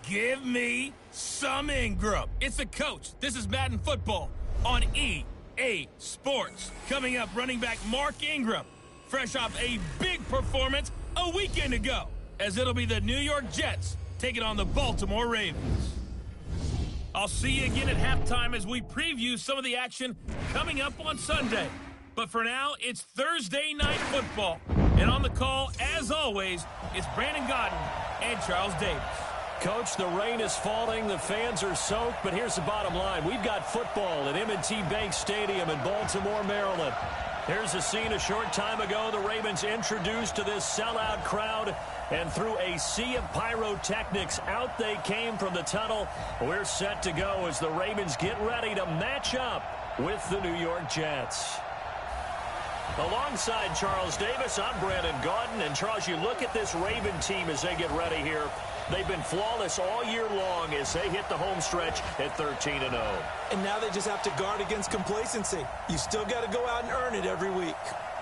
Give me some Ingram. It's the coach. This is Madden football on EA Sports. Coming up, running back Mark Ingram, fresh off a big performance a weekend ago, as it'll be the New York Jets taking on the Baltimore Ravens. I'll see you again at halftime as we preview some of the action coming up on Sunday. But for now, it's Thursday Night Football. And on the call, as always, it's Brandon Godden and Charles Davis. Coach, the rain is falling, the fans are soaked, but here's the bottom line. We've got football at M&T Bank Stadium in Baltimore, Maryland. Here's a scene a short time ago. The Ravens introduced to this sellout crowd, and through a sea of pyrotechnics, out they came from the tunnel. We're set to go as the Ravens get ready to match up with the New York Jets. Alongside Charles Davis, I'm Brandon Gaudin. And Charles, you look at this Raven team as they get ready here. They've been flawless all year long as they hit the home stretch at 13-0. And now they just have to guard against complacency. You still got to go out and earn it every week.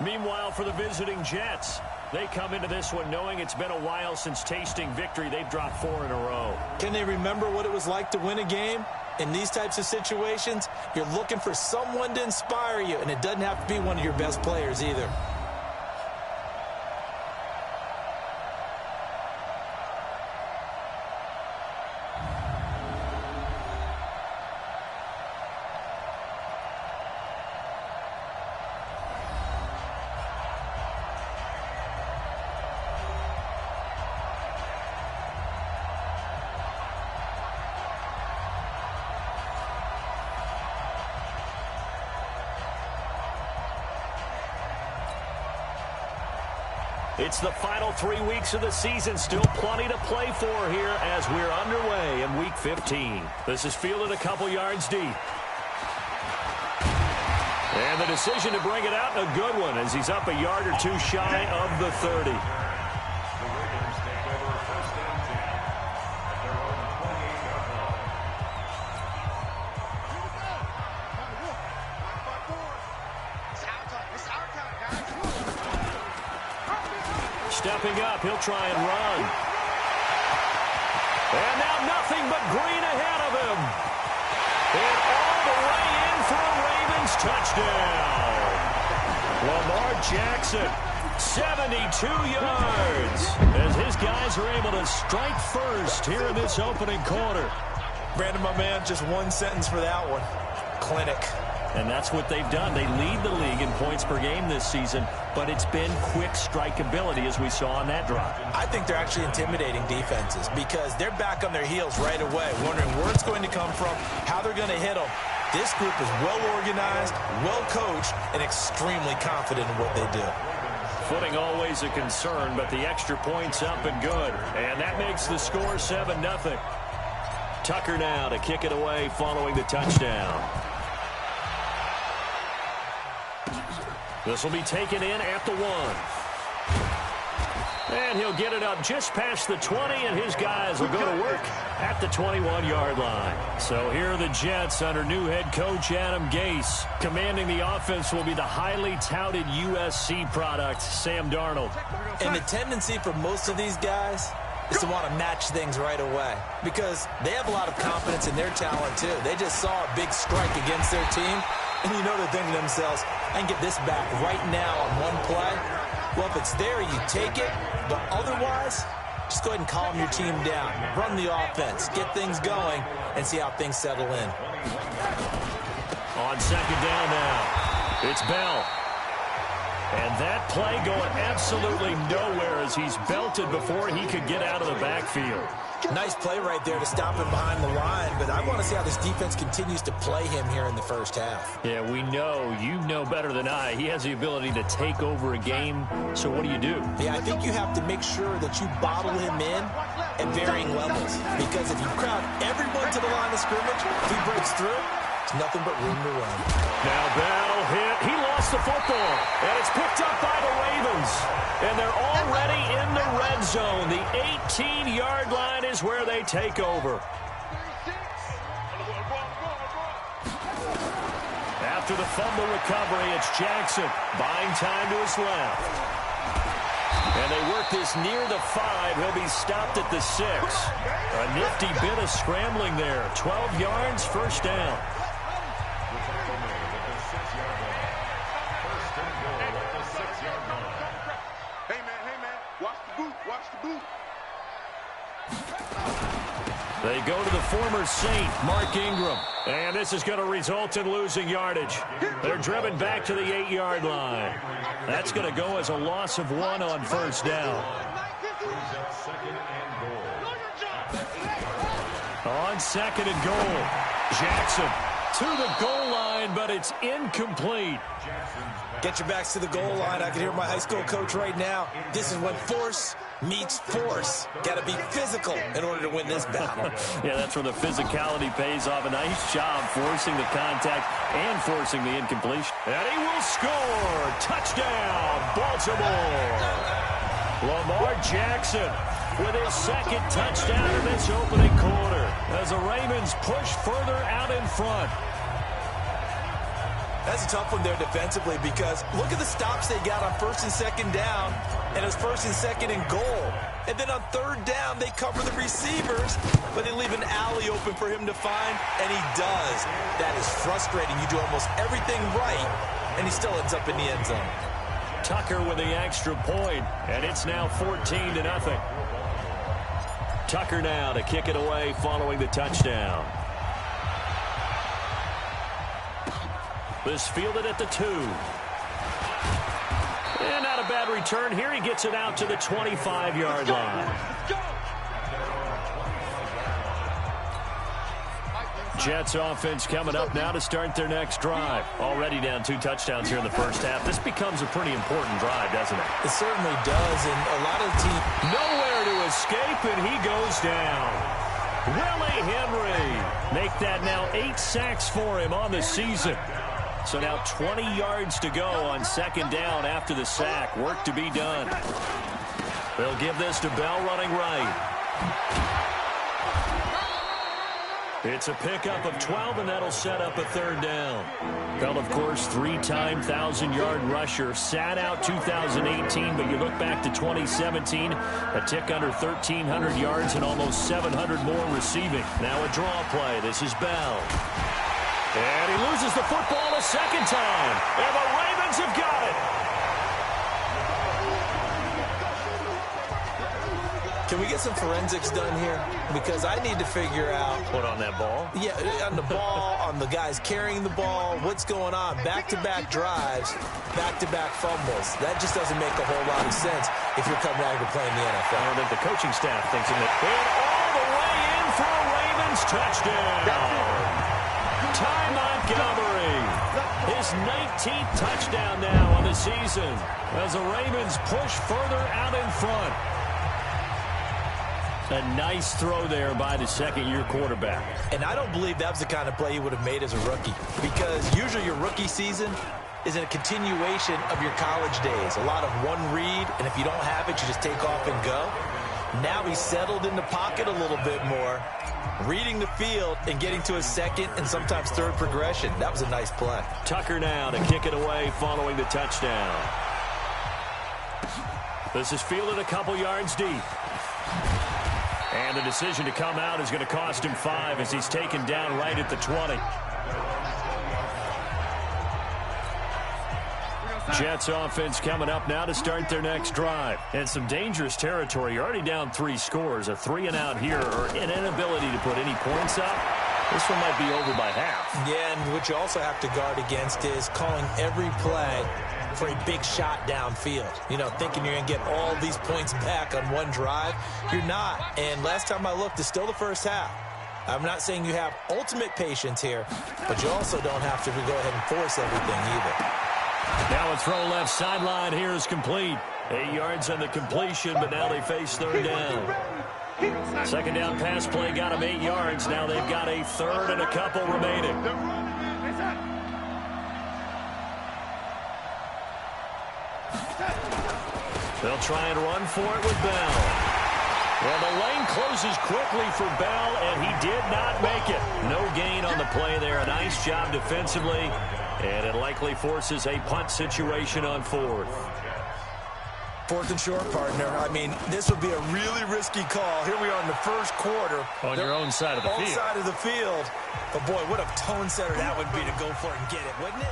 Meanwhile, for the visiting Jets, they come into this one knowing it's been a while since tasting victory. They've dropped 4 in a row. Can they remember what it was like to win a game? In these types of situations, you're looking for someone to inspire you, and it doesn't have to be one of your best players either. It's the final 3 weeks of the season. Still plenty to play for here as we're underway in Week 15. This is fielded a couple yards deep. And the decision to bring it out, a good one, as he's up a yard or two shy of the 30. Stepping up, he'll try and run. And now nothing but green ahead of him. And all the way in for a Ravens touchdown. Lamar Jackson, 72 yards, as his guys are able to strike first here in this opening quarter. Brandon, my man, just one sentence for that one. Clinic. And that's what they've done. They lead the league in points per game this season, but it's been quick strikeability as we saw on that drive. I think they're actually intimidating defenses because they're back on their heels right away, wondering where it's going to come from, how they're going to hit them. This group is well organized, well coached, and extremely confident in what they do. Footing always a concern, but the extra point's up and good. And that makes the score 7-0. Tucker now to kick it away following the touchdown. This will be taken in at the 1. And he'll get it up just past the 20, and his guys will go to work at the 21-yard line. So here are the Jets under new head coach Adam Gase. Commanding the offense will be the highly touted USC product, Sam Darnold. And the tendency for most of these guys is to want to match things right away because they have a lot of confidence in their talent, too. They just saw a big strike against their team, and you know they're thinking to themselves, I can get this back right now on one play. Well, if it's there, you take it. But otherwise, just go ahead and calm your team down. Run the offense. Get things going and see how things settle in. On second down now, it's Bell. And that play going absolutely nowhere as he's belted before he could get out of the backfield. Nice play right there to stop him behind the line, but I want to see how this defense continues to play him here in the first half. Yeah, we know, you know better than I, he has the ability to take over a game, so what do you do? Yeah, I think you have to make sure that you bottle him in at varying levels, because if you crowd everyone to the line of scrimmage, if he breaks through, it's nothing but room to run. Now Bell hit, he lost the football, and it's picked up by the Ravens. And they're already in the red zone. The 18-yard line is where they take over. After the fumble recovery, it's Jackson buying time to his left. And they work this near the 5. He'll be stopped at the 6. A nifty bit of scrambling there. 12 yards, first down. Hey, man, watch the boot, watch the boot. They go to the former Saint, Mark Ingram. And this is going to result in losing yardage. They're driven back to the 8-yard line. That's going to go as a loss of 1 on first down. On second and goal, Jackson to the goal line, but it's incomplete. Get your backs to the goal line. I can hear my high school coach right now. This is when force meets force. Got to be physical in order to win this battle. Yeah, that's where the physicality pays off. A nice job forcing the contact and forcing the incompletion. And he will score. Touchdown, Baltimore. Lamar Jackson with his second touchdown in this opening quarter as the Ravens push further out in front. That's a tough one there defensively because look at the stops they got on first and second down, and it was first and second and goal. And then on third down, they cover the receivers, but they leave an alley open for him to find, and he does. That is frustrating. You do almost everything right, and he still ends up in the end zone. Tucker with the extra point, and it's now 14-0. Tucker now to kick it away following the touchdown. This fielded at the 2. And not a bad return here. He gets it out to the 25-yard line. Jets offense coming up now to start their next drive. Already down 2 touchdowns here in the first half. This becomes a pretty important drive, doesn't it? It certainly does, and a lot of teams... Nowhere to escape, and he goes down. Willie Henry. Make that now 8 sacks for him on the season. So now 20 yards to go on second down after the sack. Work to be done. They'll give this to Bell running right. It's a pickup of 12, and that'll set up a third down. Bell, of course, 3-time 1,000-yard rusher. Sat out 2018, but you look back to 2017, a tick under 1,300 yards and almost 700 more receiving. Now a draw play. This is Bell. And he loses the football a second time. And the Ravens have got it. Can we get some forensics done here? Because I need to figure out... What, on that ball? Yeah, on the ball, on the guys carrying the ball. What's going on? Back-to-back drives, back-to-back fumbles. That just doesn't make a whole lot of sense if you're coming out here to play in the NFL. I don't think the coaching staff thinks it. And all the way in for a Ravens touchdown. Ty Montgomery, his 19th touchdown now on the season as the Ravens push further out in front. A nice throw there by the second-year quarterback. And I don't believe that was the kind of play he would have made as a rookie, because usually your rookie season is a continuation of your college days. A lot of one read, and if you don't have it, you just take off and go. Now he's settled in the pocket a little bit more, reading the field and getting to a second and sometimes third progression. That was a nice play. Tucker now to kick it away following the touchdown. This is fielded a couple yards deep. And the decision to come out is going to cost him 5 as he's taken down right at the 20. Jets offense coming up now to start their next drive. And some dangerous territory. You're already down 3 scores. A 3-and-out here or an inability to put any points up. This one might be over by half. Yeah, and what you also have to guard against is calling every play for a big shot downfield. You know, thinking you're going to get all these points back on one drive. You're not. And last time I looked, it's still the first half. I'm not saying you have ultimate patience here, but you also don't have to go ahead and force everything either. Now a throw left sideline here is complete. 8 yards on the completion, but now they face third down. Second down pass play got them 8 yards. Now they've got a third and a couple remaining. They'll try and run for it with Bell. Well, the lane closes quickly for Bell, and he did not make it. No gain on the play there. A nice job defensively, and it likely forces a punt situation on 4th. 4th and short, partner. I mean, this would be a really risky call. Here we are in the first quarter. On your own side of the field. Own side of the field. But, boy, what a tone setter that would be to go for it and get it, wouldn't it?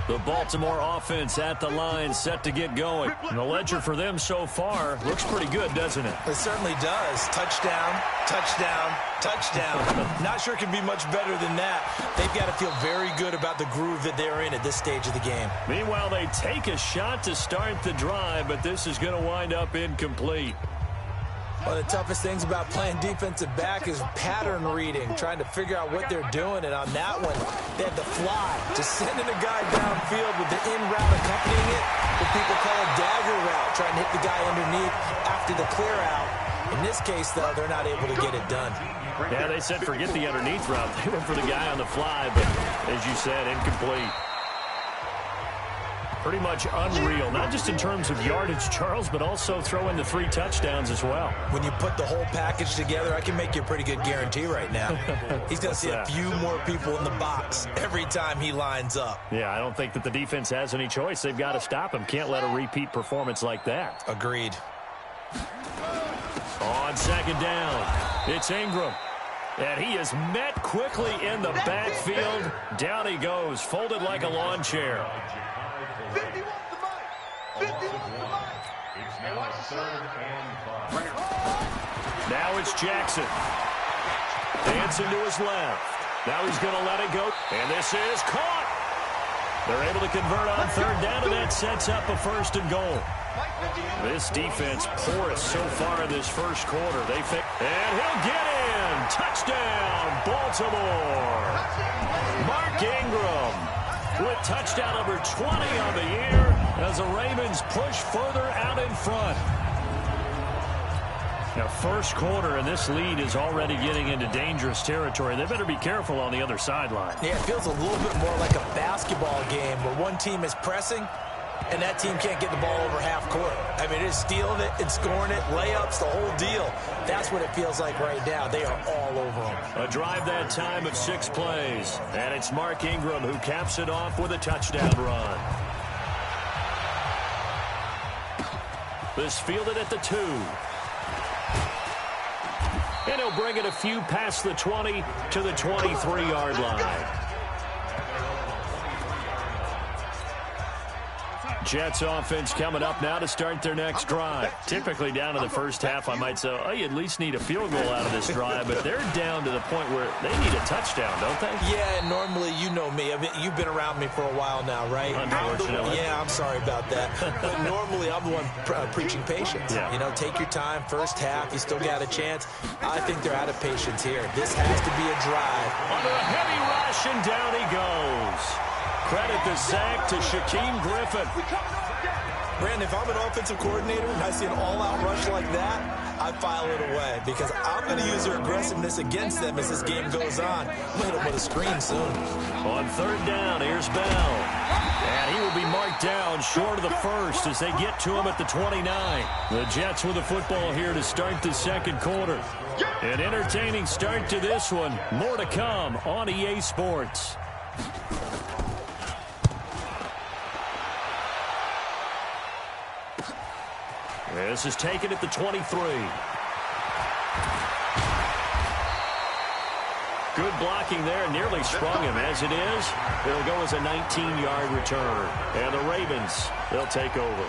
The Baltimore offense at the line, set to get going. And the ledger for them so far looks pretty good, doesn't it? It certainly does. Touchdown, touchdown, touchdown. Not sure it can be much better than that. They've got to feel very good about the groove that they're in at this stage of the game. Meanwhile, they take a shot to start the drive, but this is going to wind up incomplete. One of the toughest things about playing defensive back is pattern reading, trying to figure out what they're doing. And on that one, they had the fly, just sending a guy downfield with the in route accompanying it, what people call a dagger route, trying to hit the guy underneath after the clear out. In this case, though, they're not able to get it done. Yeah, they said forget the underneath route. They went for the guy on the fly, but as you said, incomplete. Pretty much unreal, not just in terms of yardage, Charles, but also throw in the 3 touchdowns as well. When you put the whole package together, I can make you a pretty good guarantee right now. He's going to see a few more people in the box every time he lines up. Yeah, I don't think that the defense has any choice. They've got to stop him. Can't let a repeat performance like that. Agreed. On 2nd down, it's Ingram. And he is met quickly in the backfield. Down he goes, folded like a lawn chair. 50 wants the mic. 50 wants the mic. Now it's Jackson. Dancing to his left. Now he's going to let it go. And this is caught. They're able to convert on 3rd down, and that sets up a 1st and goal. This defense porous so far in this first quarter. And he'll get in. Touchdown, Baltimore. Mark Ingram with touchdown number 20 on the year as the Ravens push further out in front. Now, first quarter, and this lead is already getting into dangerous territory. They better be careful on the other sideline. Yeah, it feels a little bit more like a basketball game where one team is pressing and that team can't get the ball over half court. I mean, it's stealing it and scoring it, layups, the whole deal. That's what it feels like right now. They are all over them. A drive that time of 6 plays. And it's Mark Ingram who caps it off with a touchdown run. This fielded at the 2. And he'll bring it a few past the 20 to the 23-yard line. Jets offense coming up now to start their next drive. Typically down to the first half, I might say, oh, you at least need a field goal out of this drive, but they're down to the point where they need a touchdown, don't they? Yeah, and normally, you know me. I mean, you've been around me for a while now, right? Unfortunately. I'm sorry about that. But normally, I'm the one preaching patience. Yeah. You know, take your time, first half, you still got a chance. I think they're out of patience here. This has to be a drive. Under a heavy rush, and down he goes. Credit the sack to Shaquem Griffin. Brandon, if I'm an offensive coordinator and I see an all-out rush like that, I file it away because I'm going to use their aggressiveness against them as this game goes on. I'm going to hit them with a screen soon. On 3rd down, here's Bell. And he will be marked down short of the 1st as they get to him at the 29. The Jets with the football here to start the second quarter. An entertaining start to this one. More to come on EA Sports. This is taken at the 23. Good blocking there, nearly sprung him. As it is, it'll go as a 19-yard return. And the Ravens, they'll take over.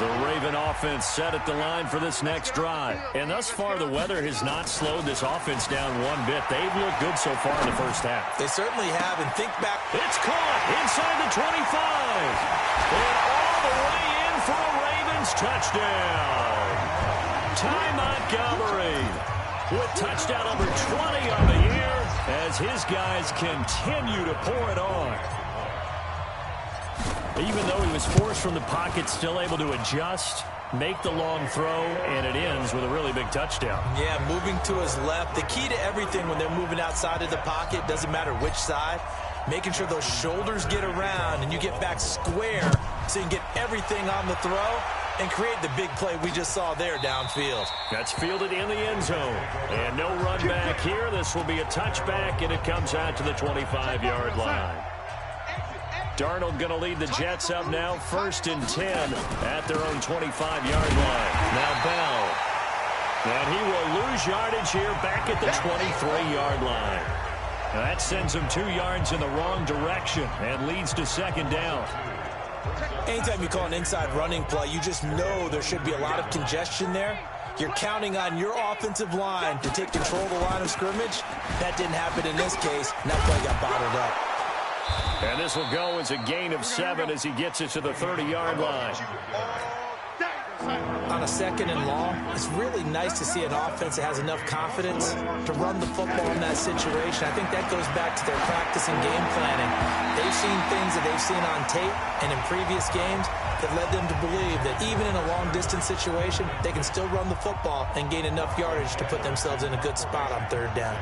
The Raven offense set at the line for this next drive. And thus far, the weather has not slowed this offense down one bit. They've looked good so far in the first half. They certainly have, and think back. It's caught inside the 25. And all the way in for a Ravens touchdown. Ty Montgomery with touchdown number 20 on the year as his guys continue to pour it on. Even though he was forced from the pocket, still able to adjust, make the long throw, and it ends with a really big touchdown. Yeah, moving to his left. The key to everything when they're moving outside of the pocket, doesn't matter which side, making sure those shoulders get around and you get back square so you can get everything on the throw and create the big play we just saw there downfield. That's fielded in the end zone. And no run back here. This will be a touchback, and it comes out to the 25-yard line. Darnold going to lead the Jets up now, 1st and 10 at their own 25-yard line. Now Bell. And he will lose yardage here back at the 23-yard line. Now that sends him 2 yards in the wrong direction and leads to 2nd down. Anytime you call an inside running play, you just know there should be a lot of congestion there. You're counting on your offensive line to take control of the line of scrimmage. That didn't happen in this case, and that play got bottled up. And this will go as a gain of 7 as he gets it to the 30-yard line. On a 2nd and long, it's really nice to see an offense that has enough confidence to run the football in that situation. I think that goes back to their practice and game planning. They've seen things that they've seen on tape and in previous games that led them to believe that even in a long-distance situation, they can still run the football and gain enough yardage to put themselves in a good spot on 3rd down.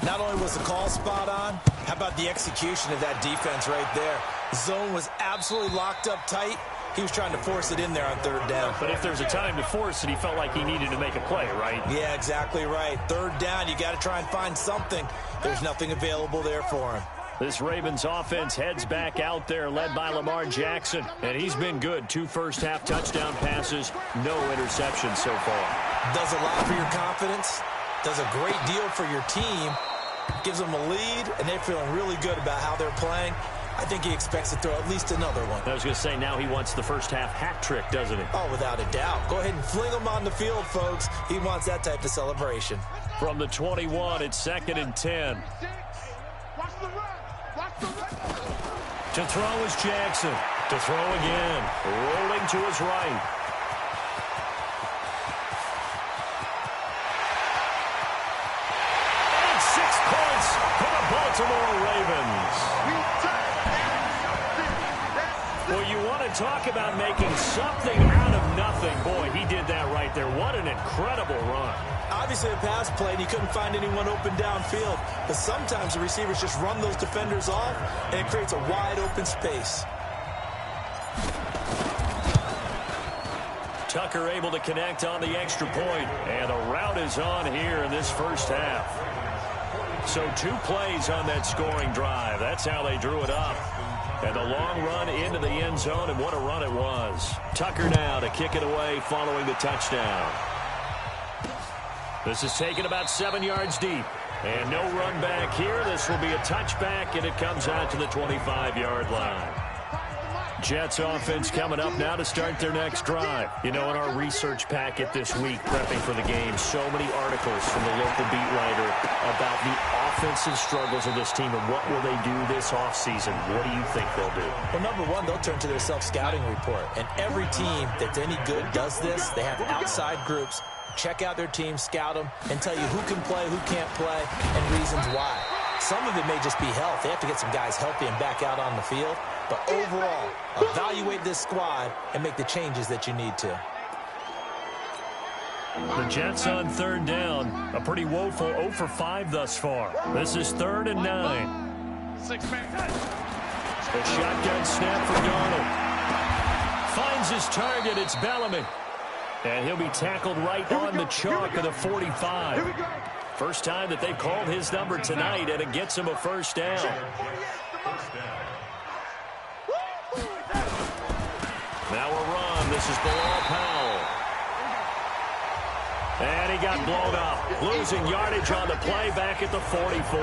Not only was the call spot on, how about the execution of that defense right there? The zone was absolutely locked up tight. He was trying to force it in there on 3rd down. But if there's a time to force it, he felt like he needed to make a play, right? Yeah, exactly right. 3rd down, you got to try and find something. There's nothing available there for him. This Ravens offense heads back out there, led by Lamar Jackson. And he's been good. 2 first-half touchdown passes, no interceptions so far. Does a lot for your confidence. Does a great deal for your team. Gives them a lead, and they're feeling really good about how they're playing. I think he expects to throw at least another one. I was going to say, now he wants the first-half hat trick, doesn't he? Oh, without a doubt. Go ahead and fling him on the field, folks. He wants that type of celebration. From the 21, it's 2nd and 10. To throw is Jackson. To throw again. Rolling to his right. And 6 points for the Baltimore Ravens. Well, you want to talk about making something out of nothing. Boy, he did that right there. What an incredible run. Obviously, a pass play, and he couldn't find anyone open downfield. But sometimes the receivers just run those defenders off, and it creates a wide open space. Tucker able to connect on the extra point, and a route is on here in this first half. So 2 plays on that scoring drive. That's how they drew it up. And a long run into the end zone, and what a run it was. Tucker now to kick it away following the touchdown. This is taken about 7 yards deep. And no run back here. This will be a touchback, and it comes out to the 25-yard line. Jets offense coming up now to start their next drive. You know, in our research packet this week, prepping for the game, so many articles from the local beat writer about the offensive struggles of this team and what will they do this offseason. What do you think they'll do? Well, number one, they'll turn to their self-scouting report. And every team that's any good does this. They have outside groups. Check out their team, scout them, and tell you who can play, who can't play, and reasons why. Some of it may just be health. They have to get some guys healthy and back out on the field. But overall, evaluate this squad and make the changes that you need to. The Jets on 3rd down. A pretty woeful 0 for 5 thus far. This is 3rd and 9. 6-man. The shotgun snap for Darnold. Finds his target. It's Bellamy. And he'll be tackled right on the chalk of the 45. First time that they've called his number tonight, and it gets him a first down. Now a run. This is Bilal Powell. And he got blown up. Losing yardage on the play back at the 44.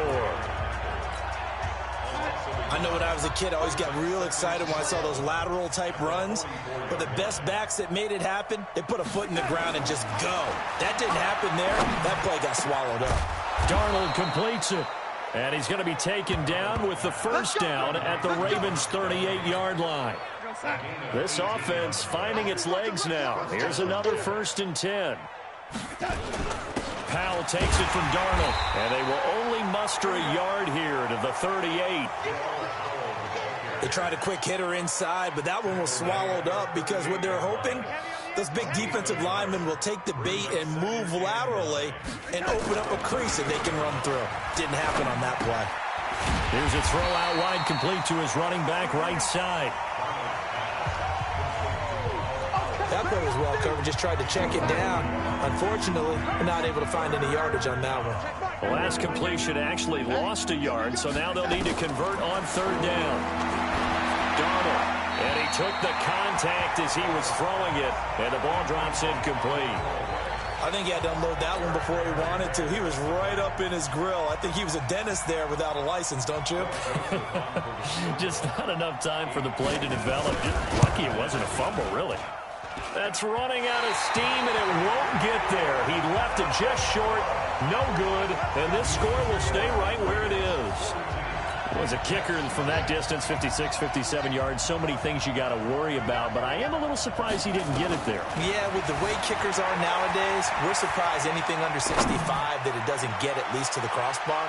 I know when I was a kid, I always got real excited when I saw those lateral type runs. But the best backs that made it happen, they put a foot in the ground and just go. That didn't happen there. That play got swallowed up. Darnold completes it. And he's going to be taken down with the first down at the Ravens' 38-yard line. This offense finding its legs now. Here's another 1st and 10. Powell takes it from Darnold, and they will only muster a yard here to the 38. They tried a quick hitter inside, but that one was swallowed up because what they're hoping, those big defensive linemen will take the bait and move laterally and open up a crease that they can run through. Didn't happen on that play. Here's a throw out wide, complete to his running back right side. That play was well covered, just tried to check it down. Unfortunately, not able to find any yardage on that one. The last completion actually lost a yard, so now they'll need to convert on 3rd down. Darnold. And he took the contact as he was throwing it, and the ball drops incomplete. I think he had to unload that one before he wanted to. He was right up in his grill. I think he was a dentist there without a license, don't you? Just not enough time for the play to develop. Just lucky it wasn't a fumble, really. That's running out of steam, and it won't get there. He left it just short, no good, and this score will stay right where it is. It was a kicker from that distance, 56, 57 yards. So many things you got to worry about, but I am a little surprised he didn't get it there. Yeah, with the way kickers are nowadays, we're surprised anything under 65 that it doesn't get at least to the crossbar.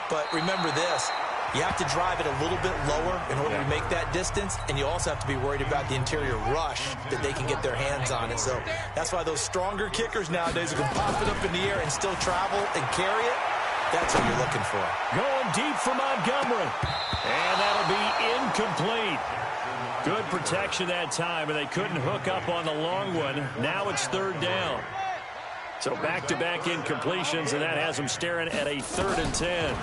But remember this. You have to drive it a little bit lower in order to make that distance, and you also have to be worried about the interior rush that they can get their hands on it. So that's why those stronger kickers nowadays can pop it up in the air and still travel and carry it. That's what you're looking for. Going deep for Montgomery, and that'll be incomplete. Good protection that time, and they couldn't hook up on the long one. Now it's third down. So back-to-back incompletions, and that has them staring at a 3rd and 10.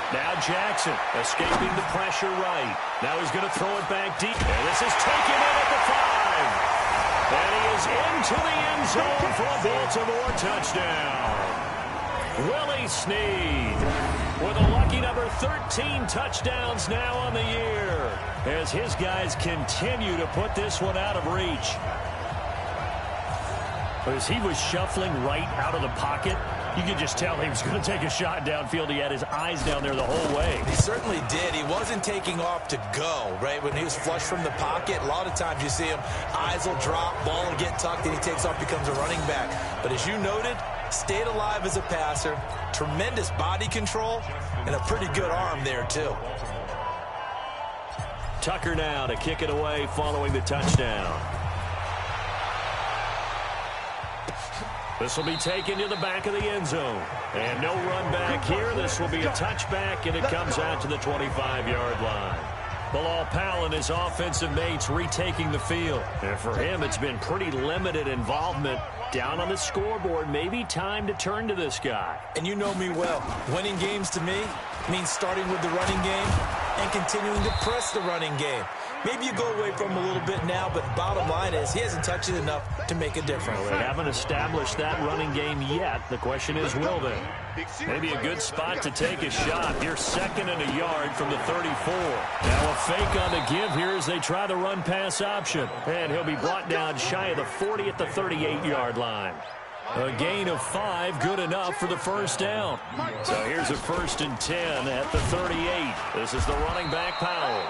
Now Jackson escaping the pressure right. Now he's going to throw it back deep. And this is taken in at the 5. And he is into the end zone for a Baltimore touchdown. Willie Snead with a lucky number 13 touchdowns now on the year as his guys continue to put this one out of reach. As he was shuffling right out of the pocket, you could just tell he was going to take a shot downfield. He had his eyes down there the whole way. He certainly did. He wasn't taking off to go, right? When he was flush from the pocket, a lot of times you see him, eyes will drop, ball will get tucked, and he takes off, becomes a running back. But as you noted, stayed alive as a passer, tremendous body control, and a pretty good arm there, too. Tucker now to kick it away following the touchdown. This will be taken to the back of the end zone. And no run back here. This will be a touchback, and it comes out to the 25-yard line. Bilal Powell and his offensive mates retaking the field. And for him, it's been pretty limited involvement down on the scoreboard. Maybe time to turn to this guy. And you know me well. Winning games to me means starting with the running game and continuing to press the running game. Maybe you go away from him a little bit now, but bottom line is he hasn't touched it enough to make a difference. Well, they haven't established that running game yet. The question is, will they? Maybe a good spot to take a shot. Here, 2nd and a yard from the 34. Now a fake on the give here as they try the run-pass option. And he'll be brought down shy of the 40 at the 38-yard line. A gain of 5, good enough for the first down. So here's a 1st and 10 at the 38. This is the running back, Powell.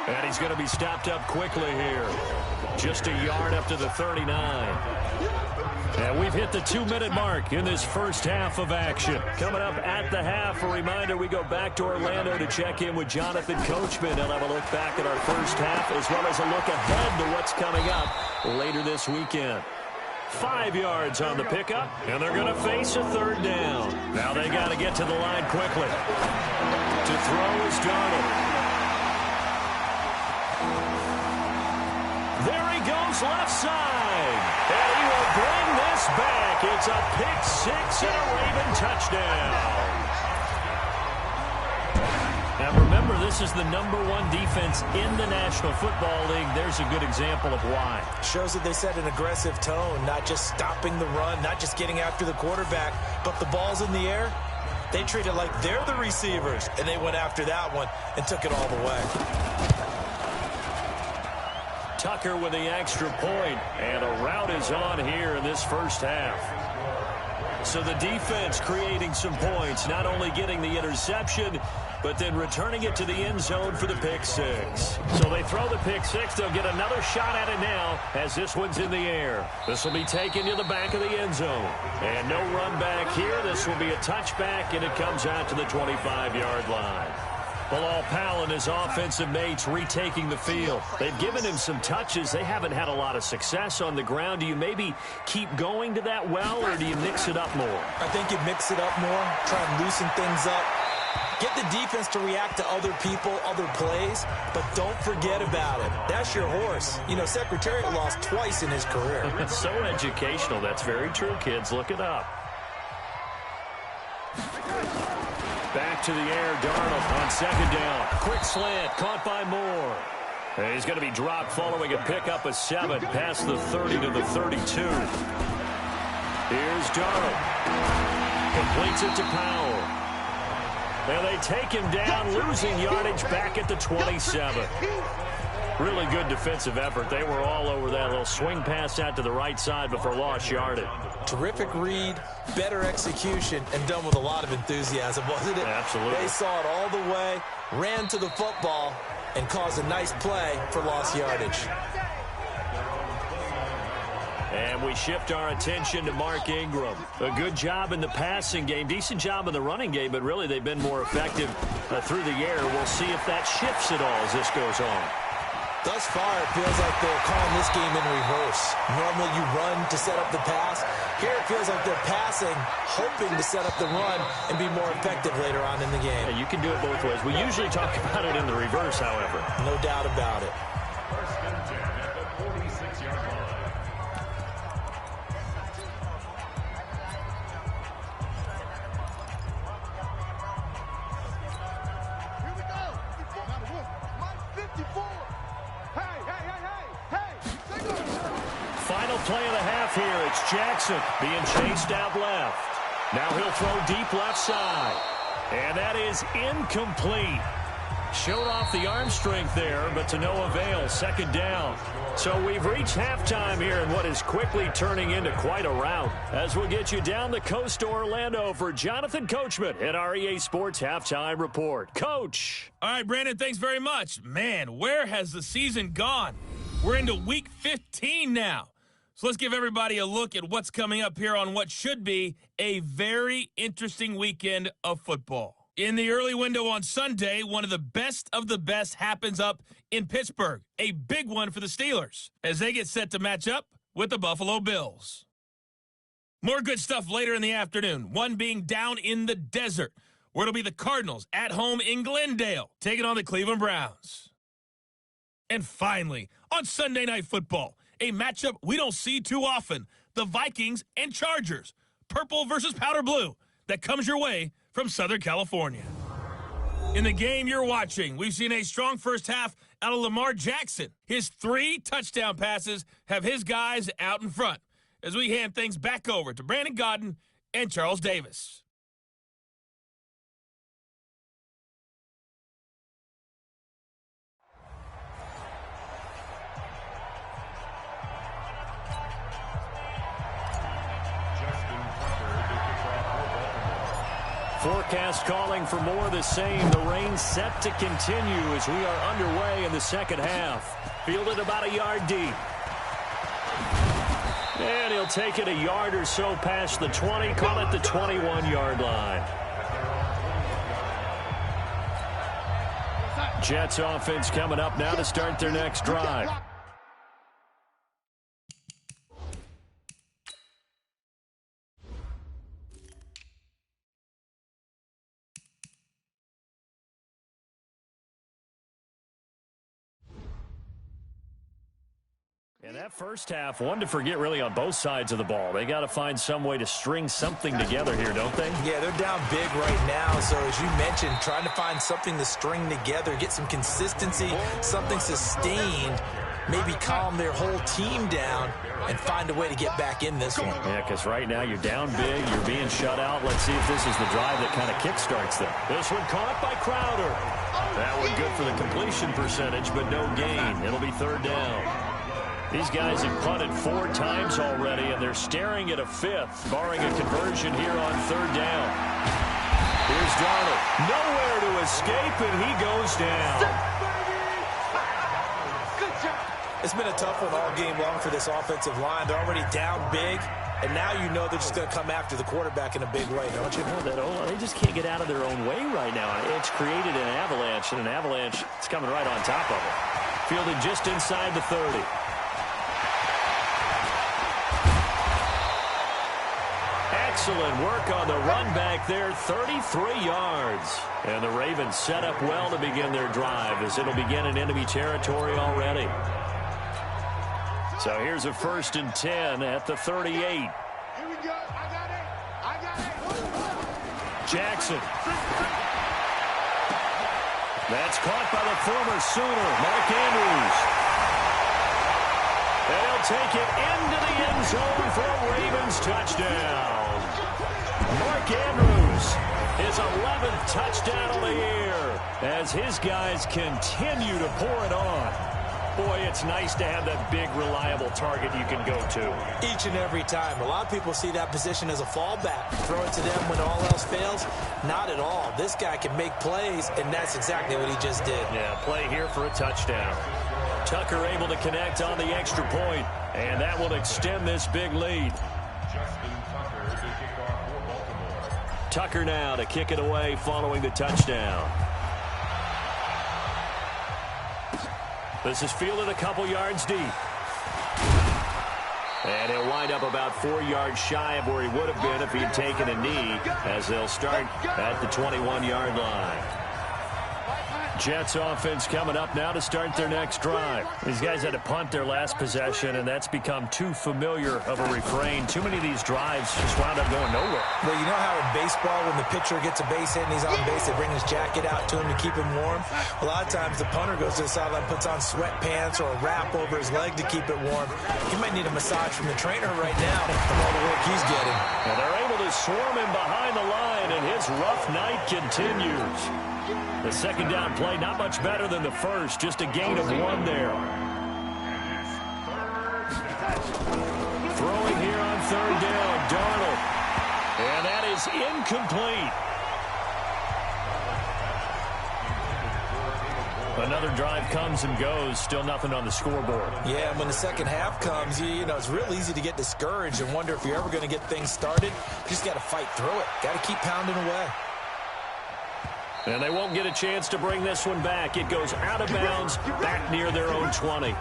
And he's going to be stopped up quickly here. Just a yard up to the 39. And we've hit the 2-minute mark in this first half of action. Coming up at the half, a reminder, we go back to Orlando to check in with Jonathan Coachman. And have a look back at our first half as well as a look ahead to what's coming up later this weekend. 5 yards on the pickup, and they're going to face a 3rd down. Now they got to get to the line quickly. To throw is Darnold. There he goes left side. And he will bring this back. It's a pick 6 and a Raven touchdown. Now remember, this is the #1 defense in the National Football League. There's a good example of why. Shows that they set an aggressive tone, not just stopping the run, not just getting after the quarterback, but the ball's in the air. They treat it like they're the receivers, and they went after that one and took it all the way. Tucker with the extra point, and a route is on here in this first half. So the defense creating some points, not only getting the interception, but then returning it to the end zone for the pick 6. So they throw the pick 6. They'll get another shot at it now as this one's in the air. This will be taken to the back of the end zone. And no run back here. This will be a touchback, and it comes out to the 25-yard line. Bilal Powell and his offensive mates retaking the field. They've given him some touches. They haven't had a lot of success on the ground. Do you maybe keep going to that well, or do you mix it up more? I think you mix it up more, try and loosen things up. Get the defense to react to other people, other plays, but don't forget about it. That's your horse. You know, Secretariat lost twice in his career. It's so educational. That's very true, kids. Look it up. Back to the air, Darnold on 2nd down. Quick slant, caught by Moore. And he's going to be dropped following a pickup of 7 past the 30 to the 32. Here's Darnold. Completes it to Powell. And they take him down, losing yardage back at the 27. Really good defensive effort. They were all over that little swing pass out to the right side before lost yardage. Terrific read, better execution, and done with a lot of enthusiasm, wasn't it? Absolutely. They saw it all the way, ran to the football, and caused a nice play for lost yardage. And we shift our attention to Mark Ingram. A good job in the passing game, decent job in the running game, but really they've been more effective through the air. We'll see if that shifts at all as this goes on. Thus far, it feels like they're calling this game in reverse. Normally you run to set up the pass. Here it feels like they're passing, hoping to set up the run and be more effective later on in the game. Yeah, you can do it both ways. We usually talk about it in the reverse, however. No doubt about it. Final play of the half here. It's Jackson being chased out left. Now he'll throw deep left side. And that is incomplete. Showed off the arm strength there, but to no avail. Second down. So we've reached halftime here in what is quickly turning into quite a rout. As we'll get you down the coast to Orlando for Jonathan Coachman at our EA Sports Halftime Report. Coach. All right, Brandon, thanks very much. Man, where has the season gone? We're into week 15 now. So let's give everybody a look at what's coming up here on what should be a very interesting weekend of football. In the early window on Sunday, one of the best happens up in Pittsburgh. A big one for the Steelers as they get set to match up with the Buffalo Bills. More good stuff later in the afternoon, one being down in the desert, where it'll be the Cardinals at home in Glendale, taking on the Cleveland Browns. And finally, on Sunday Night Football, a matchup we don't see too often, the Vikings and Chargers, purple versus powder blue, that comes your way from Southern California. In the game you're watching, we've seen a strong first half out of Lamar Jackson. His 3 touchdown passes have his guys out in front as we hand things back over to Brandon Godden and Charles Davis. Forecast calling for more of the same. The rain set to continue as we are underway in the second half. Fielded about a yard deep. And he'll take it a yard or so past the 20, call it the 21-yard line. Jets offense coming up now to start their next drive. And that first half, one to forget really on both sides of the ball. They got to find some way to string something together here, don't they? Yeah, they're down big right now. So as you mentioned, trying to find something to string together, get some consistency, something sustained, maybe calm their whole team down and find a way to get back in this one. Yeah, because right now you're down big, you're being shut out. Let's see if this is the drive that kind of kickstarts them. This one caught by Crowder. That one good for the completion percentage, but no gain. It'll be third down. These guys have punted 4 times already, and they're staring at a 5th, barring a conversion here on third down. Here's Darnold. Nowhere to escape, and he goes down. It's been a tough one all game long for this offensive line. They're already down big, and now you know they're just going to come after the quarterback in a big way, don't you? They just can't get out of their own way right now. It's created an avalanche, and an avalanche is coming right on top of it. Fielded just inside the 30. Excellent work on the run back there, 33 yards. And the Ravens set up well to begin their drive as it'll begin in enemy territory already. So here's a 1st and 10 at the 38. Here we go. I got it. Jackson. That's caught by the former Sooner, Mark Andrews. And he'll take it into the end zone for a Ravens touchdown. Mark Andrews, his 11th touchdown of the year, as his guys continue to pour it on. Boy, it's nice to have that big, reliable target you can go to. Each and every time. A lot of people see that position as a fallback. Throw it to them when all else fails. Not at all. This guy can make plays, and that's exactly what he just did. Yeah, play here for a touchdown. Tucker able to connect on the extra point, and that will extend this big lead. Tucker now to kick it away following the touchdown. This is fielded a couple yards deep. And he'll wind up about 4 yards shy of where he would have been if he'd taken a knee, as they'll start at the 21-yard line. Jets offense coming up now to start their next drive. These guys had to punt their last possession, and that's become too familiar of a refrain. Too many of these drives just wound up going nowhere. Well, you know how in baseball, when the pitcher gets a base hit and he's on base, they bring his jacket out to him to keep him warm? A lot of times the punter goes to the sideline, puts on sweatpants or a wrap over his leg to keep it warm. He might need a massage from the trainer right now from all the work he's getting. And they're able to swarm him behind the line, and his rough night continues. The second down play, not much better than the first, just a gain of 1 there. Throwing here on third down, Darnold. And that is incomplete. Another drive comes and goes, still nothing on the scoreboard. Yeah, and when the second half comes, you know, it's real easy to get discouraged and wonder if you're ever going to get things started. You just got to fight through it. Got to keep pounding away. And they won't get a chance to bring this one back. It goes out of bounds, back near their own 20.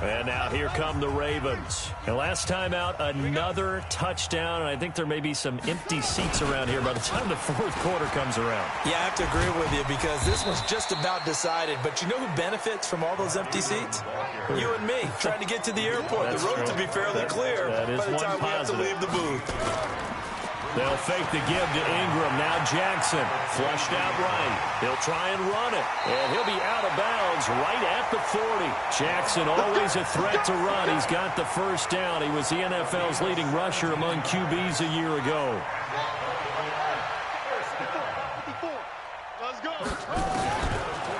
And now here come the Ravens. And last time out, another touchdown. And I think there may be some empty seats around here by the time the fourth quarter comes around. Yeah, I have to agree with you because this one's just about decided. But you know who benefits from all those empty seats? You and me, trying to get to the airport. The road to be fairly clear by the time we have to leave the booth. They'll fake the give to Ingram. Now Jackson flushed out right. He'll try and run it. And he'll be out of bounds right at the 40. Jackson always a threat to run. He's got the first down. He was the NFL's leading rusher among QBs a year ago. Let's go.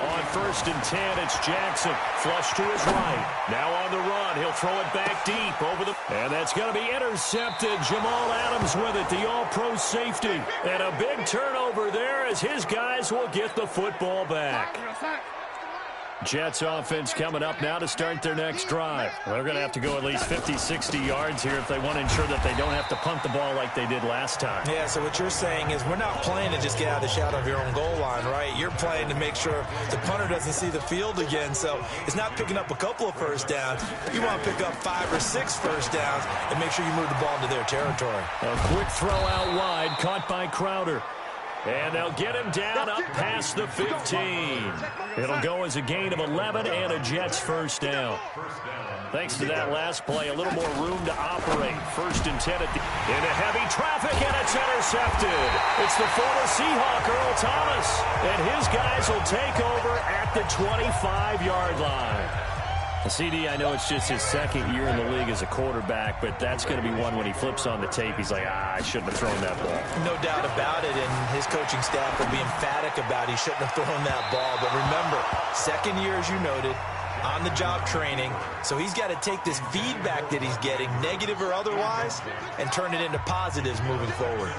On 1st and 10, it's Jackson. Flush to his right. Now on the run. He'll throw it back deep over the... And that's going to be intercepted. Jamal Adams with it, the all-pro safety. And a big turnover there as his guys will get the football back. Jets offense coming up now to start their next drive. They're going to have to go at least 50, 60 yards here if they want to ensure that they don't have to punt the ball like they did last time. Yeah, so what you're saying is we're not playing to just get out of the shadow of your own goal line, right? You're playing to make sure the punter doesn't see the field again. So it's not picking up a couple of first downs. You want to pick up 5 or 6 first downs and make sure you move the ball into their territory. A quick throw out wide, caught by Crowder. And they'll get him down up past the 15. It'll go as a gain of 11 and a Jets first down. Thanks to that last play, a little more room to operate. 1st and 10 into heavy traffic, and it's intercepted. It's the former Seahawk, Earl Thomas. And his guys will take over at the 25-yard line. CD, I know it's just his second year in the league as a quarterback, but that's going to be one when he flips on the tape. He's like, I shouldn't have thrown that ball. No doubt about it, and his coaching staff will be emphatic about he shouldn't have thrown that ball. But remember, second year, as you noted, on-the-job training, so he's got to take this feedback that he's getting, negative or otherwise, and turn it into positives moving forward.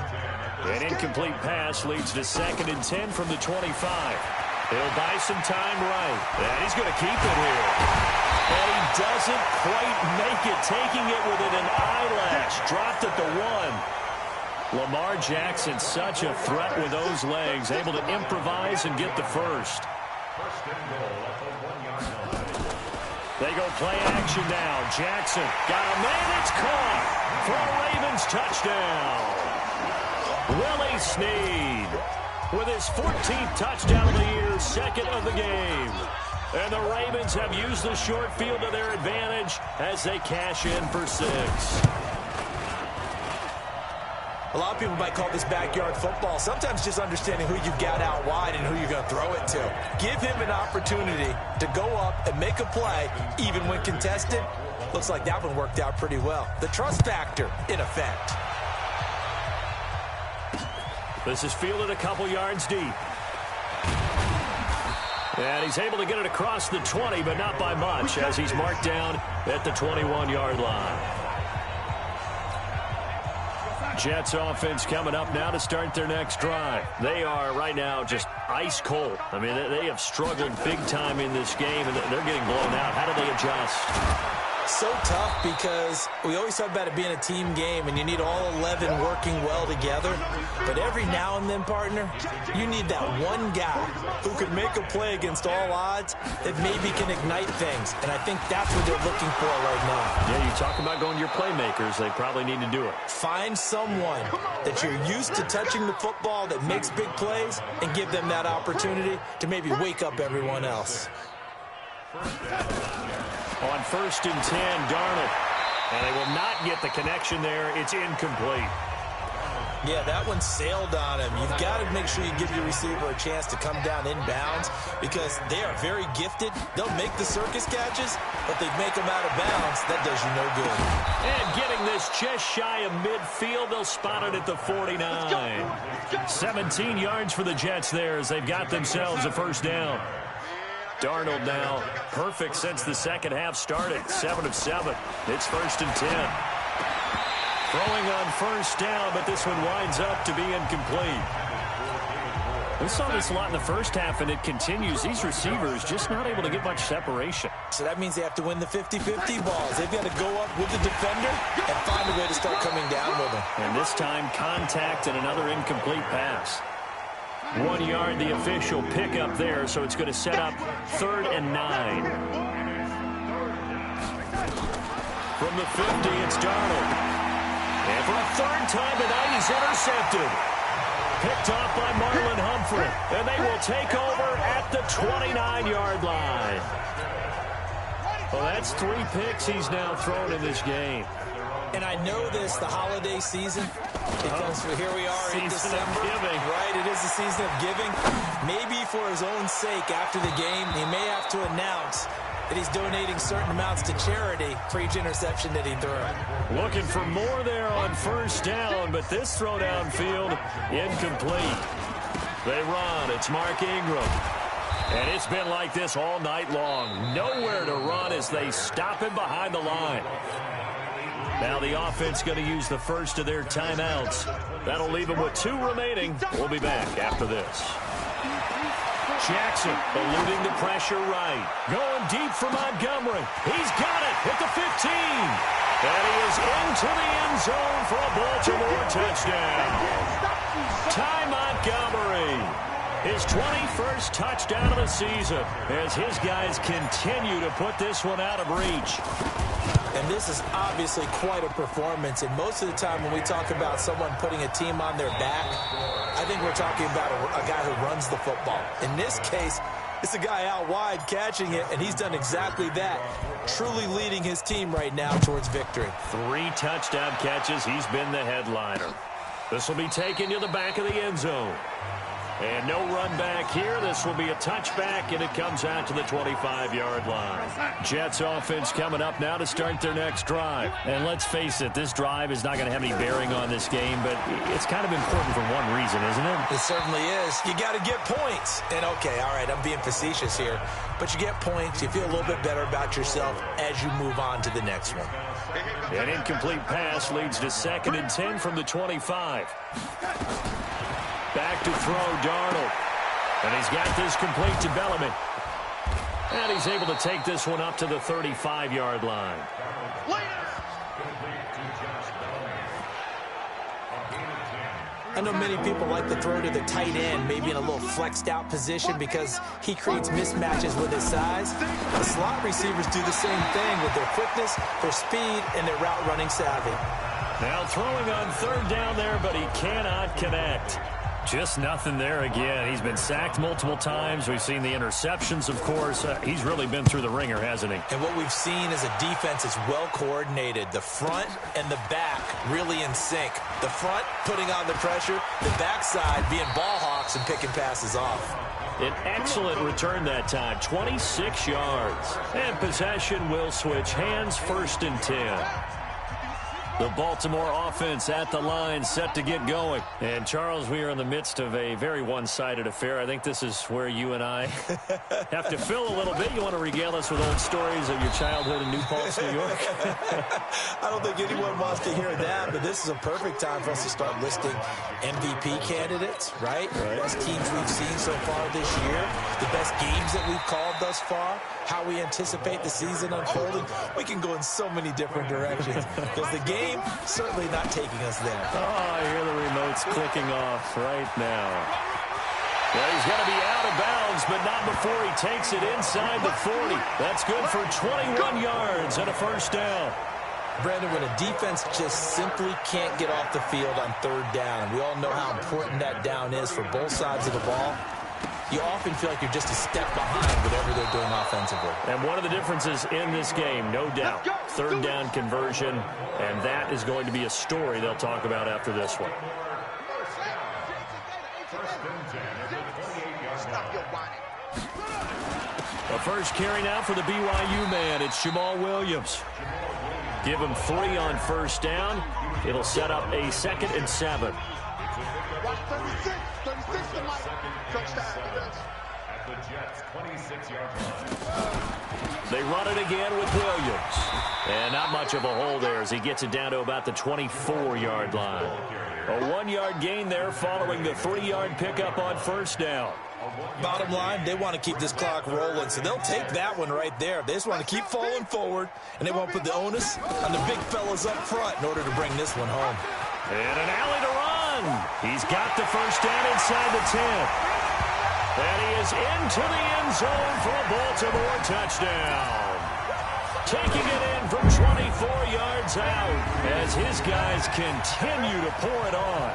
An incomplete pass leads to 2nd and 10 from the 25. He'll buy some time right. And he's going to keep it here. And he doesn't quite make it, taking it within an eyelash. Dropped at the 1. Lamar Jackson, such a threat with those legs, able to improvise and get the first. They go play action now. Jackson got a man. It's caught for a Ravens touchdown. Willie Snead with his 14th touchdown of the year, 2nd of the game. And the Ravens have used the short field to their advantage as they cash in for 6. A lot of people might call this backyard football. Sometimes just understanding who you've got out wide and who you're going to throw it to. Give him an opportunity to go up and make a play, even when contested. Looks like that one worked out pretty well. The trust factor, in effect. This is fielded a couple yards deep. And he's able to get it across the 20, but not by much, as he's marked down at the 21-yard line. Jets offense coming up now to start their next drive. They are right now just ice cold. I mean, they have struggled big time in this game, and they're getting blown out. How do they adjust? So tough because we always talk about it being a team game and you need all 11 working well together. But every now and then, partner, you need that one guy who can make a play against all odds that maybe can ignite things. And I think that's what they're looking for right now. Yeah, you talk about going to your playmakers. They probably need to do it. Find someone that you're used to touching the football that makes big plays and give them that opportunity to maybe wake up everyone else. On 1st and 10, Darnold. And they will not get the connection there. It's incomplete. Yeah, that one sailed on him. You've got to make sure you give your receiver a chance to come down inbounds because they are very gifted. They'll make the circus catches, but they make them out of bounds. That does you no good. And getting this just shy of midfield, they'll spot it at the 49. 17 yards for the Jets there as they've got themselves a first down. Darnold now perfect since the second half started. 7 of 7. It's 1st and 10. Throwing on first down, but this one winds up to be incomplete. We saw this a lot in the first half, and it continues. These receivers just not able to get much separation. So that means they have to win the 50-50 balls. They've got to go up with the defender and find a way to start coming down with them. And this time, contact and another incomplete pass. 1 yard, the official pickup there, so it's going to set up 3rd and 9. From the 50, it's Darnold. And for a 3rd time tonight, he's intercepted. Picked off by Marlon Humphrey. And they will take over at the 29-yard line. Well, that's 3 picks he's now thrown in this game. And I know this, the holiday season, because here we are in December. Right, it is the season of giving. Maybe for his own sake, after the game, he may have to announce that he's donating certain amounts to charity for each interception that he threw. Looking for more there on first down, but this throw downfield, incomplete. They run. It's Mark Ingram. And it's been like this all night long. Nowhere to run as they stop him behind the line. Now the offense going to use the first of their timeouts. That'll leave them with 2 remaining. We'll be back after this. Jackson eluding the pressure right. Going deep for Montgomery. He's got it at the 15. And he is into the end zone for a Baltimore touchdown. Ty Montgomery. His 21st touchdown of the season as his guys continue to put this one out of reach. And this is obviously quite a performance. And most of the time when we talk about someone putting a team on their back, I think we're talking about a guy who runs the football. In this case, it's a guy out wide catching it, and he's done exactly that. Truly leading his team right now towards victory. 3 touchdown catches. He's been the headliner. This will be taken to the back of the end zone. And no run back here. This will be a touchback, and it comes out to the 25-yard line. Jets offense coming up now to start their next drive. And let's face it, this drive is not going to have any bearing on this game, but it's kind of important for one reason, isn't it? It certainly is. You got to get points. And, okay, all right, I'm being facetious here. But you get points. You feel a little bit better about yourself as you move on to the next one. An incomplete pass leads to 2nd and 10 from the 25. Back to throw, Darnold. And he's got this complete to Bellamy. And he's able to take this one up to the 35-yard line. I know many people like to throw to the tight end, maybe in a little flexed out position because he creates mismatches with his size. The slot receivers do the same thing with their quickness, their speed, and their route running savvy. Now throwing on 3rd down there, but he cannot connect. Just nothing there again. He's been sacked multiple times. We've seen the interceptions, of course. He's really been through the ringer, hasn't he? And what we've seen is a defense that's well coordinated. The front and the back really in sync. The front putting on the pressure, the backside being ball hawks and picking passes off. An excellent return that time, 26 yards. And possession will switch hands, 1st and 10. The Baltimore offense at the line, set to get going. And, Charles, we are in the midst of a very one-sided affair. I think this is where you and I have to fill a little bit. You want to regale us with old stories of your childhood in New Paltz, New York? I don't think anyone wants to hear that, but this is a perfect time for us to start listing MVP candidates, right? The best teams we've seen so far this year, the best games that we've called thus far, how we anticipate the season unfolding. We can go in so many different directions because the game certainly not taking us there. Oh, I hear the remotes clicking off right now. Well, he's going to be out of bounds, but not before he takes it inside the 40. That's good for 21 yards and a 1st down. Brandon, when a defense just simply can't get off the field on 3rd down, and we all know how important that down is for both sides of the ball, you often feel like you're just a step behind whatever they're doing offensively. And one of the differences in this game, no doubt, 3rd down conversion, and that is going to be a story they'll talk about after this one. The first carry now for the BYU man. It's Jamal Williams. Give him 3 on 1st down. It'll set up a 2nd and 7. Watch 36. 36 to Mike. Touchdown. They run it again with Williams. And not much of a hole there as he gets it down to about the 24-yard line. A 1-yard gain there following the 3-yard pickup on 1st down. Bottom line, they want to keep this clock rolling, so they'll take that one right there. They just want to keep falling forward, and they won't put the onus on the big fellas up front in order to bring this one home. And an alley to run. He's got the 1st down inside the 10. And he is into the end zone for a Baltimore touchdown. Taking it in from 24 yards out as his guys continue to pour it on.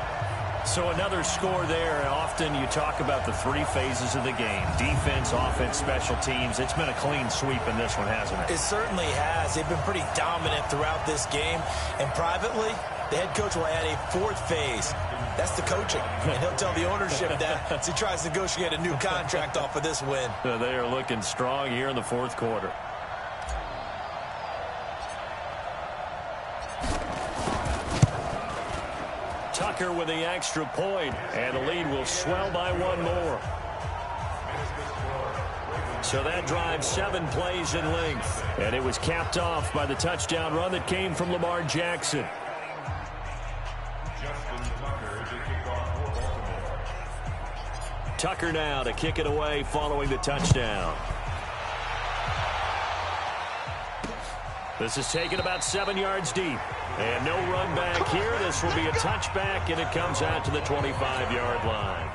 So another score there. Often you talk about the 3 phases of the game. Defense, offense, special teams. It's been a clean sweep in this one, hasn't it? It certainly has. They've been pretty dominant throughout this game. And privately, the head coach will add a 4th phase. That's the coaching. And he'll tell the ownership that as he tries to negotiate a new contract off of this win. They are looking strong here in the 4th quarter. Tucker with the extra point, and the lead will swell by 1 more. So that drive 7 plays in length, and it was capped off by the touchdown run that came from Lamar Jackson. Tucker now to kick it away following the touchdown. This is taken about 7 yards deep. And no run back here. This will be a touchback, and it comes out to the 25-yard line.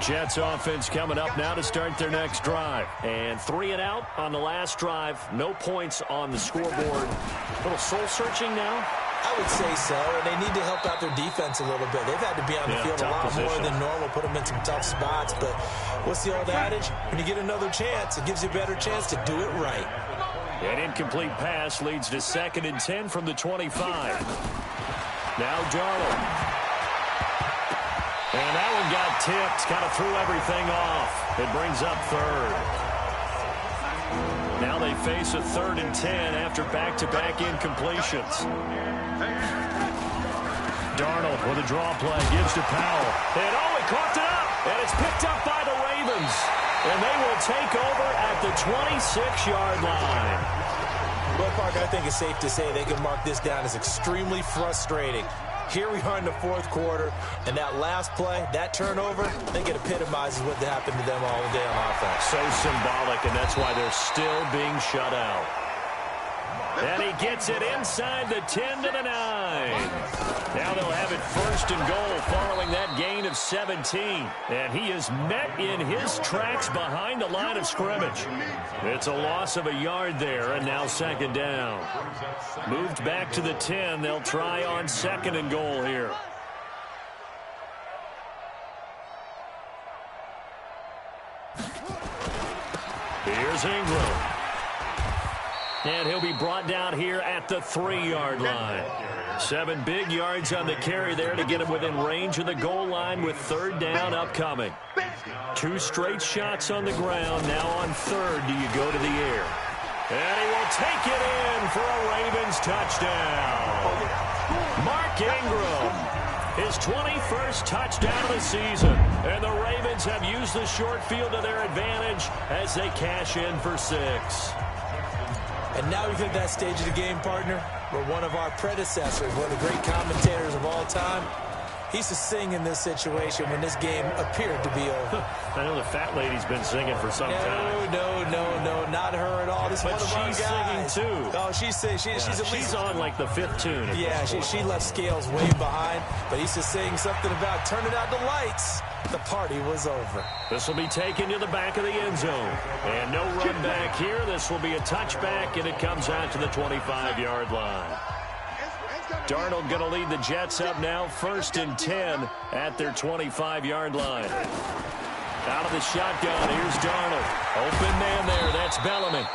Jets offense coming up now to start their next drive. And 3 and out on the last drive. No points on the scoreboard. A little soul-searching now? I would say so, and they need to help out their defense a little bit. They've had to be on the field a lot more than normal, put them in some tough spots. But what's the old adage? When you get another chance, it gives you a better chance to do it right. An incomplete pass leads to 2nd and 10 from the 25. Now Darnold. And that one got tipped, kind of threw everything off. It brings up 3rd. Now they face a 3rd and 10 after back-to-back incompletions. Darnold with a draw play, gives to Powell. And he caught it up, and it's picked up by the Ravens. And they will take over at the 26-yard line. Well, Park, I think it's safe to say they can mark this down as extremely frustrating. Here we are in the 4th quarter, and that last play, that turnover, I think it epitomizes what happened to them all day on offense. So symbolic, and that's why they're still being shut out. And he gets it inside the 10 to the 9. Now they'll have it 1st and goal following that gain of 17. And he is met in his tracks behind the line of scrimmage. It's a loss of a yard there, and now 2nd down. Moved back to the 10. They'll try on 2nd and goal here. Here's Ingram. And he'll be brought down here at the 3-yard line. 7 big yards on the carry there to get him within range of the goal line with 3rd down upcoming. 2 straight shots on the ground. Now on 3rd, do you go to the air? And he will take it in for a Ravens touchdown. Mark Ingram, his 21st touchdown of the season. And the Ravens have used the short field to their advantage as they cash in for 6. And now we've hit that stage of the game, partner, where one of our predecessors, one of the great commentators of all time, he used to sing in this situation when this game appeared to be over. I know the fat lady's been singing for some time. No, not her at all. This is one of our guys. She's singing, too. Oh, she's at least... She's on, like, the 5th tune. Yeah, she left Scales way behind, but he used to sing something about turning out the lights. The party was over. This will be taken to the back of the end zone. And no run back here. This will be a touchback, and it comes out to the 25-yard line. Darnold going to lead the Jets up now, 1st and 10 at their 25-yard line. Out of the shotgun, here's Darnold. Open man there, that's Bellamy.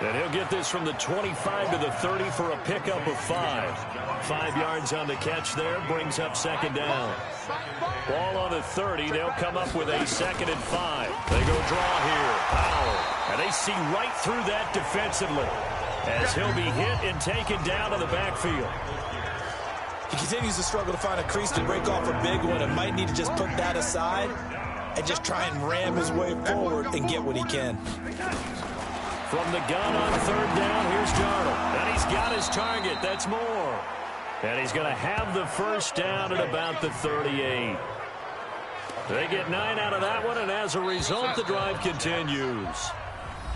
And he'll get this from the 25 to the 30 for a pickup of 5. 5 yards on the catch there, brings up 2nd down. Ball on the 30, they'll come up with a 2nd and 5. They go draw here, Powell. And they see right through that defensively as he'll be hit and taken down to the backfield. He continues to struggle to find a crease to break off a big one and might need to just put that aside and just try and ram his way forward and get what he can. From the gun on 3rd down, here's Darnold. And he's got his target. That's Moore. And he's going to have the 1st down at about the 38. They get 9 out of that one, and as a result, the drive continues.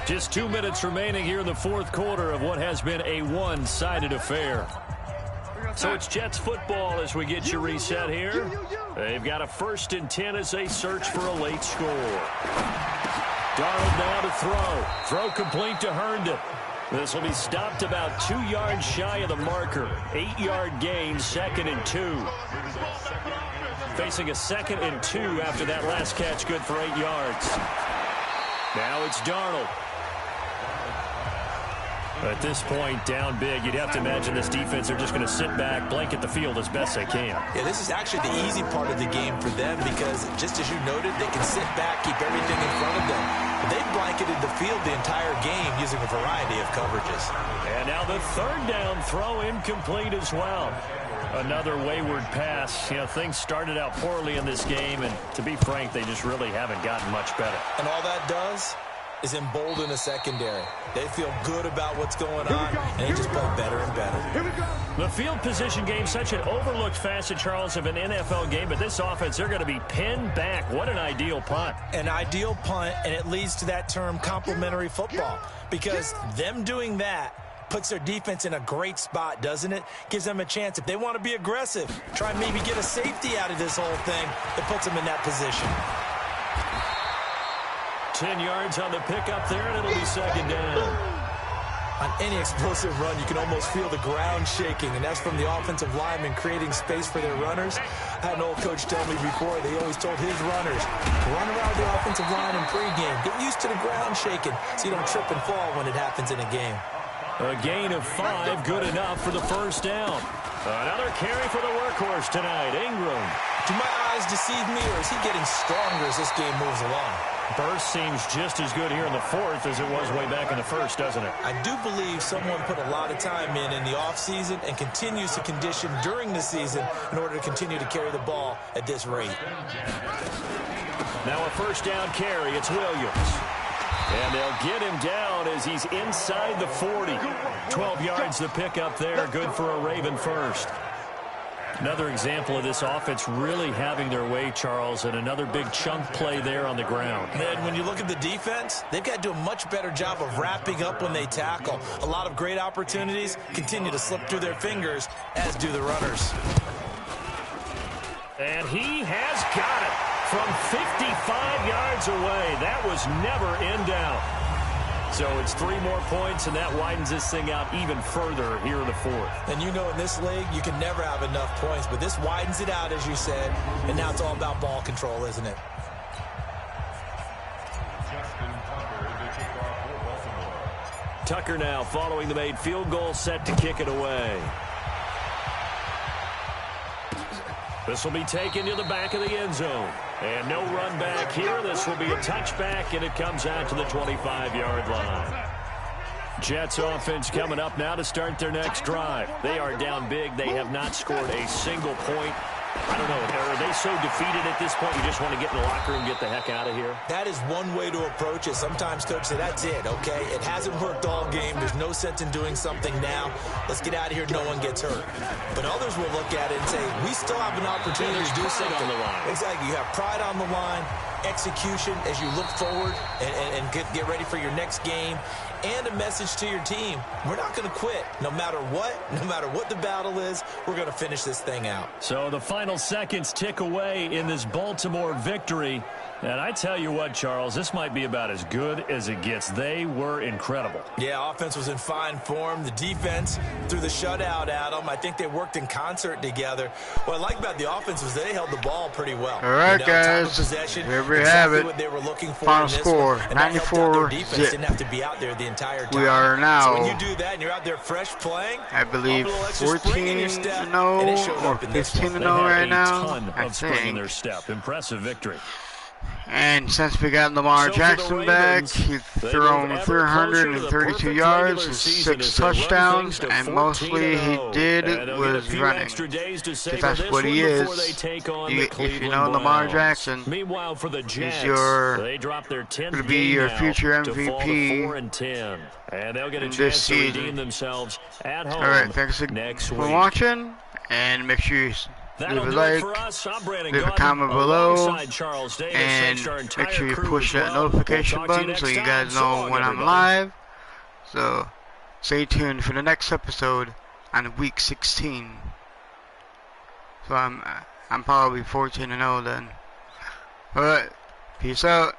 Just 2 minutes remaining here in the 4th quarter of what has been a one-sided affair. So it's Jets football as we get you reset here. They've got a 1st and 10 as they search for a late score. Darnold now to throw. Throw complete to Herndon. This will be stopped about 2 yards shy of the marker. 8-yard gain, 2nd and 2. Facing a 2nd and 2 after that last catch, good for 8 yards. Now it's Darnold. At this point, down big, you'd have to imagine this defense are just going to sit back, blanket the field as best they can. Yeah, this is actually the easy part of the game for them because, just as you noted, they can sit back, keep everything in front of them. But they've blanketed the field the entire game using a variety of coverages. And now the 3rd down throw incomplete as well. Another wayward pass. You know, things started out poorly in this game, and to be frank, they just really haven't gotten much better. And all that does is embolden the secondary. They feel good about what's going on, and they just play better and better. The field position game, such an overlooked facet, Charles, of an NFL game, but this offense, they're going to be pinned back. What an ideal punt. An ideal punt, and it leads to that term complementary football, because them doing that puts their defense in a great spot, doesn't it? Gives them a chance. If they want to be aggressive, try and maybe get a safety out of this whole thing, it puts them in that position. 10 yards on the pickup there, and it'll be 2nd down. On any explosive run, you can almost feel the ground shaking, and that's from the offensive linemen creating space for their runners. I had an old coach tell me before, they always told his runners, run around the offensive line in pregame. Get used to the ground shaking so you don't trip and fall when it happens in a game. A gain of 5, good enough for the 1st down. Another carry for the workhorse tonight, Ingram. Do my eyes deceive me, or is he getting stronger as this game moves along? Burst seems just as good here in the 4th as it was way back in the 1st, doesn't it? I do believe someone put a lot of time in the offseason and continues to condition during the season in order to continue to carry the ball at this rate. Now a 1st down carry, it's Williams. And they'll get him down as he's inside the 40. 12 yards the pickup there, good for a Raven 1st. Another example of this offense really having their way, Charles, and another big chunk play there on the ground. And when you look at the defense, they've got to do a much better job of wrapping up when they tackle. A lot of great opportunities continue to slip through their fingers, as do the runners. And he has got it from 55 yards away. That was never in doubt. So it's 3 more points, and that widens this thing out even further here in the 4th. And you know in this league, you can never have enough points, but this widens it out, as you said, and now it's all about ball control, isn't it? Justin Tucker, the kickoff Tucker now following the made field goal, set to kick it away. This will be taken to the back of the end zone. And no run back here. This will be a touchback, and it comes out to the 25-yard line. Jets offense coming up now to start their next drive. They are down big. They have not scored a single point. I don't know. Are they so defeated at this point you just want to get in the locker room and get the heck out of here? That is one way to approach it. Sometimes coaches say, that's it, okay? It hasn't worked all game. There's no sense in doing something now. Let's get out of here. No one gets hurt. But others will look at it and say, we still have an opportunity to do something on the line. Exactly. You have pride on the line, execution as you look forward and get ready for your next game, and a message to your team. We're not going to quit. No matter what the battle is, we're going to finish this thing out. So the final seconds tick away in this Baltimore victory. And I tell you what, Charles, this might be about as good as it gets. They were incredible. Yeah, offense was in fine form. The defense threw the shutout at them. I think they worked in concert together. What I like about the offense was they held the ball pretty well. All right, time of guys. possession, Here we exactly have it. what they were looking for. Final in this score, one. And that helped out 94 their defense. zip. Didn't have to be out there the entire time. We are now, So when you do that and you're out there fresh playing, I believe, 14-0 or 15-0 right now. A ton I of spring in think. their step. Impressive victory. And since we got Lamar Jackson back, he's thrown 332 yards and 6 touchdowns, and mostly he did was running. Because that's what he is. If you know Lamar Jackson, he's going to be your future MVP and they'll get a this chance to season. redeem themselves at home. Alright, thanks for watching, and make sure you leave a like, leave a comment below, and make sure you push that notification button so you guys know when I'm live. So stay tuned for the next episode on week 16. So I'm probably 14-0 then. Alright, peace out.